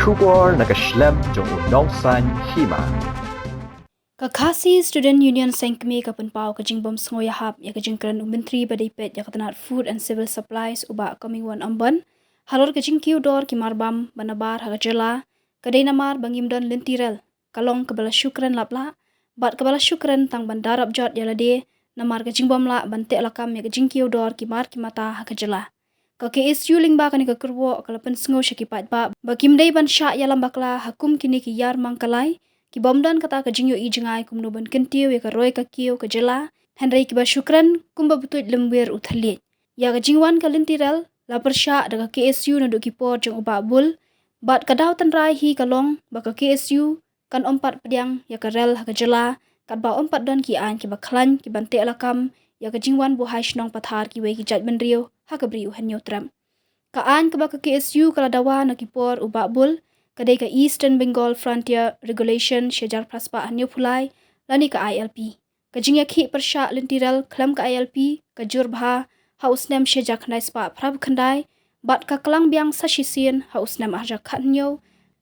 Shubor nakashlem jong unong san Hima. Kakasi Student Union Sengkmi kapun pau kajing bom sengoya hap ya kajing kran menteri badai pet ya katanat Food and Civil Supplies uba coming one amban halor kajing kiu dor kimarbam banabar hagajela kadai namar bangimdon lentirel kalong kabala syukran lapla bat kabala syukran tang bandarap jot yalade namar kajing bom la bante lakam ya kajing kiu dor kimata hagajela ka KSU lingba kani ka kurwo kalapan sengo syakipat ba bakimdai ban Shah yalam bakla hakum kini ki yar mangkalai ki bomdan kata ka jingyo i jengai kumno ban kentiu ya ka roy ka kiu ka jela henry kiba syukran kumba butut lemwer uthalit ya ka jingwan ka lentirel la Pyrshah da ka KSU na do ki por jeng uba bul bat kadau tan rai hi kalong ba ka KSU kan ompat pediang ya ka rel ha ka jela kat ba ompat don ki an ki ba khlan ki bante alakam ya ka jingwan bu hai shnong pathar ki we ki jaj ban rio ha ka briu hanyo tram ka an ka ba ka KSU kala dawa na ki por uba bul kadai ka Eastern Bengal Frontier Regulation Syajar Praspa Hanyo Pulai lani ka ILP. Ka jingya ki Pyrshah lintiral klam ka ILP ka jurbha hausnem syajak naispa prab khandai bat ka kelang biang sasisian hausnem arja khatnyo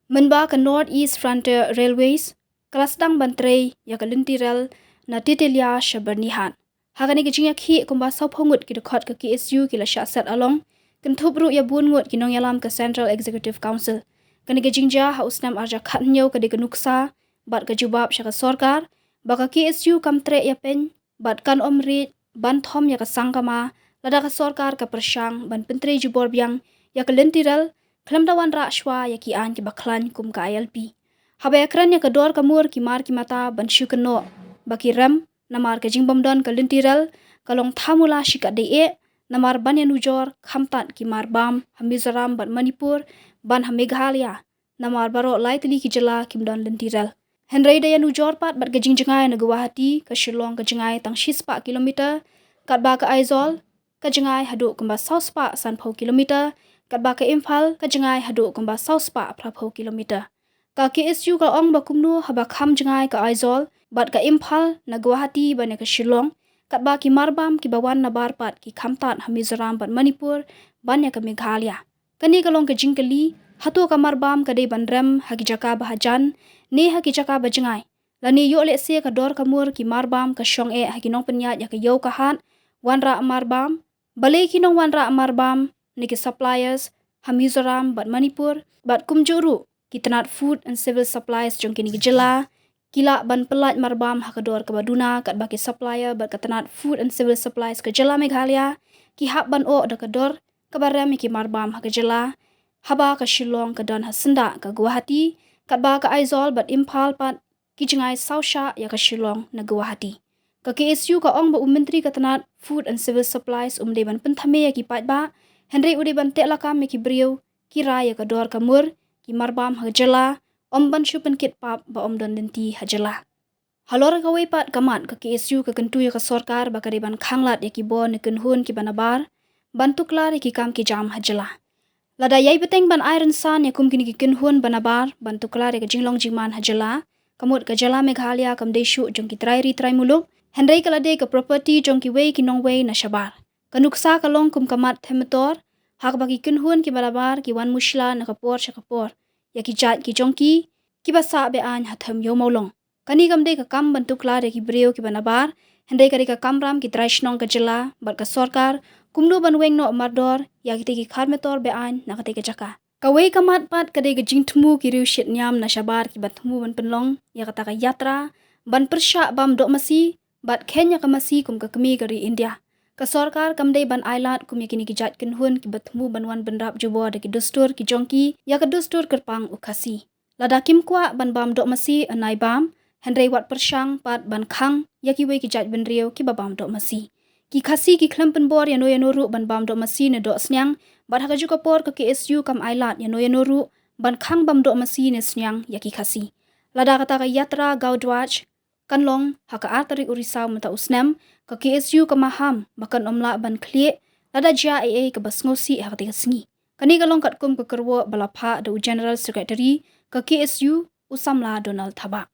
menba ka North East Frontier Railways kelasdang bantrei ya ka lintiral na titelia syabernihan. Hakani ka jingya ki kumba sau phongut ki dekhot ka KSU ki la syasat along kentup ru ya bun ngut ki nong yalam ka Central Executive Council. Kani ka jingja hausnam arja khatnyo ka de nuksa bat ka jubab syaka sorkar baka KSU kamtre ya pen bat kan omri ban thom ya ka sangkama lada ka sorkar ka persyang ban pentre jubor biang ya ka lentiral klamdawan ra shwa ya ki an ki baklan kum ka ILP habaya kran ya ka dor ka mur ki mar ki mata ban syukno baki ram namar ka jingbom don ka lentiral kalong thamula shika de e namar ban ya nujor khamtat ki mar bam Mizoram ban Manipur ban Meghalaya namar baro lai tili ki jela kimdon lentiral henry daya nujor pat bat gajing jengai na Guwahati ka Shillong ka jengai tang shispa kilometer kat ba ka Aizawl ka jengai hadu kemba sauspa sanpau kilometer kat ba ka Imphal ka jengai hadu kemba sauspa prapau kilometer ka KSU ka ong ba kumnu haba kham jengai ka Aizawl bat ka Imphal na Guwahati ban ka Shillong kat ba ki marbam ki bawan na barpat ki khamtat Mizoram ban Manipur ban ya ka Meghalaya kani kalong ka jingkali hatu ka marbam ka dei bandrem haki jaka bahajan ne haki jaka bajengai lani yo le se ka dor kamur ki marbam ka syong e haki nong penyat ya ka yo ka hat wanra marbam bale ki nong wanra marbam ni ki suppliers Mizoram ban Manipur bat kumjuru ki tanat Food and Civil Supplies jong kini ki jela kila ban pelat marbam haka dor ka baduna kat baki supplier bat ka tanat Food and Civil Supplies ka jela Meghalaya ki hak ban o da ka dor kabarem ki marbam haka jela haba ka Shillong ka don hasenda ka Guwahati kat ba ka Aizawl bat Imphal pat ki jengai sausha ya ka Shillong na Guwahati ka KSU ka ong ba menteri ka tanat Food and Civil Supplies de ban penthame ya ki pat ba henry ude ban te lakam ki briu ki ra ya ka dor ka mur ki marbam haka jela ban shupen kit pap ba don lenti hajela halor ka we pat kamat ka KSU ka kentu ya ka sorkar ba ka de ban khanglat ya ki bon ni kenhun ki banabar bantuklar ki kam ki jam hajela lada yai beteng ban iron san ya kum kini ki kenhun banabar bantuklar ya ka jinglong jingman hajela kamut ka jela Meghalaya kam deshu jong ki trai ri trai muluk henry kala de ka property jong ki we ki nong we na shabar kanuksa kalong kum kamat themator hak ba ki kenhun ki banabar ki wan mushla na kapor syakapor ya ki jat ki jong ki basa be an hatham yo maulong kani kam de ka kam bantuklar ya ki breu ki banabar henry ka de ka kamram ki trai shnong ka jela bat ka sorkar kumnu ban weng no mardor ya kite ki kharmetor be an na kate ka jaka kawei kamat pat kade ka jingthmu ki riu shit nyam na shabar ki bathmu ban penlong ya kata ka yatra ban Pyrshah bam do Masi bat Kenya ka Masi kum ka kemi ka ri India ka sorkar kamde ban ailat kum ya kini ki jat kenhun ki bathmu banwan banrap jubo de ki dustur ki jongki ya ka dustur kerpang ukasi lada kim kwa ban bam do Masi anai bam henry wat Pyrshang pat ban khang ya ki we ki jat ban riu ki babam do Masi ki khasi ki klampen bor ya no ru ban bam do Masi ne do snyang bat haka juga por ka KSU kam ailat ya no ru ban khang bam do Masi ne snyang ya ki khasi lada kata ka yatra gaudwaj kanlong haka artari urisau mata usnam ka KSU ka Maham bakan omla ban klie lada ja AA ka basngosi haka tika sngi kani kalong kat kum ka kerwo balapha do General Secretary ka KSU usamla Donald Thaba